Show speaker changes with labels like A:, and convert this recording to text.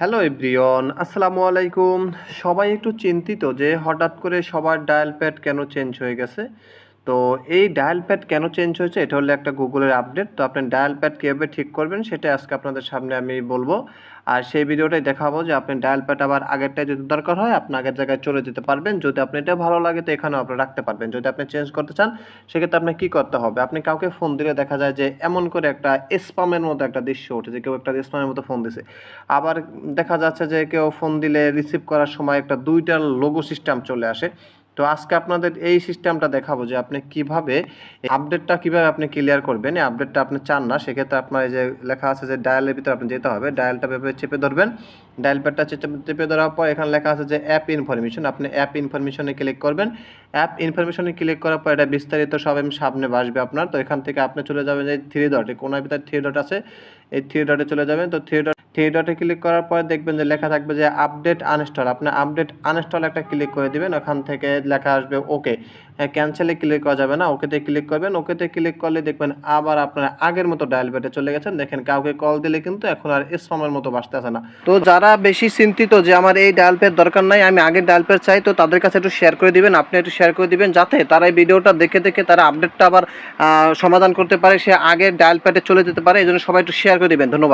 A: Hello everyone, আসসালামু আলাইকুম। সবাই একটু চিন্তিত যে হঠাৎ করে সবার ডায়াল প্যাড কেন চেঞ্জ হয়ে গেছে। তো এই ডায়াল প্যাড কেন চেঞ্জ হয়েছে এটা হলো একটা গুগলের আপডেট। তো আপনি ডায়াল প্যাড কীভাবে ঠিক করবেন সেটা আজকে আপনাদের সামনে আমি বলবো। আর সেই ভিডিওটাই দেখাবো যে আপনি ডায়াল প্যাড আবার আগেরটায় যদি দরকার হয় আপনি আগের জায়গায় চলে যেতে পারবেন। যদি আপনি এটা ভালো লাগে তো এখানেও আপনি রাখতে পারবেন। যদি আপনি চেঞ্জ করতে চান সেক্ষেত্রে আপনার কী করতে হবে, আপনি কাউকে ফোন দিলে দেখা যায় যে এমন করে একটা স্প্যামের মতো একটা দৃশ্য ওঠে যে কেউ একটা স্প্যামের মতো ফোন দিছে। আবার দেখা যাচ্ছে যে কেউ ফোন দিলে রিসিভ করার সময় একটা ২টা লোগো সিস্টেম চলে আসে। তো আজকে আপনাদের এই সিস্টেমটা দেখাবো যে আপনি কিভাবে আপডেটটা কিভাবে আপনি ক্লিয়ার করবেন। এই আপডেটটা আপনি চান না, সেক্ষেত্রে আপনার এই যে লেখা আছে যে ডায়ালের ভিতরে আপনি যেতে হবে, ডায়ালটা ভেবে চেপে ধরবেন। ডায়াল প্যাডটা চেপে ধরার পর এখানে লেখা আছে যে অ্যাপ ইনফরমেশন, আপনি অ্যাপ ইনফরমেশনে ক্লিক করবেন। অ্যাপ ইনফরমেশনে ক্লিক করার পর এটা বিস্তারিত সব সামনে আসবে আপনার। তো এখান থেকে আপনি চলে যাবেন এই থ্রি ডট, কোনার ভিতরে থ্রি ডট আছে, এই থ্রি ডটে চলে যাবেন। তো থ্রি ডটে ক্লিক করার পর দেখবেন যে লেখা থাকবে যে আপডেট আনইনস্টল, আপনি আপডেট আনইনস্টল একটা ক্লিক করে দিবেন। ওখান থেকে লেখা আসবে ওকে, ক্যান্সেলে ক্লিক করা যাবে না, ওকেতে ক্লিক করবেন। ওকেতে ক্লিক করলে দেখবেন আবার আপনার আগের মতো ডায়াল প্যাডে চলে গেছেন। দেখেন কাউকে কল দিলে কিন্তু এখন আর স্প্যামের মতো বাজতেছে না। তো যারা বেশি চিন্তিত যে আমার এই ডায়াল প্যাড দরকার নাই, আমি আগের ডায়াল প্যাড চাই, তো তাদের কাছে একটু শেয়ার করে দিবেন, আপনি একটু শেয়ার করে দিবেন যাতে তারা এই ভিডিওটা দেখে দেখে তারা আপডেটটা আবার সমাধান করতে পারে, সে আগের ডায়াল প্যাডে চলে যেতে পারে। এই জন্য সবাই একটু শেয়ার করে দিবেন। ধন্যবাদ।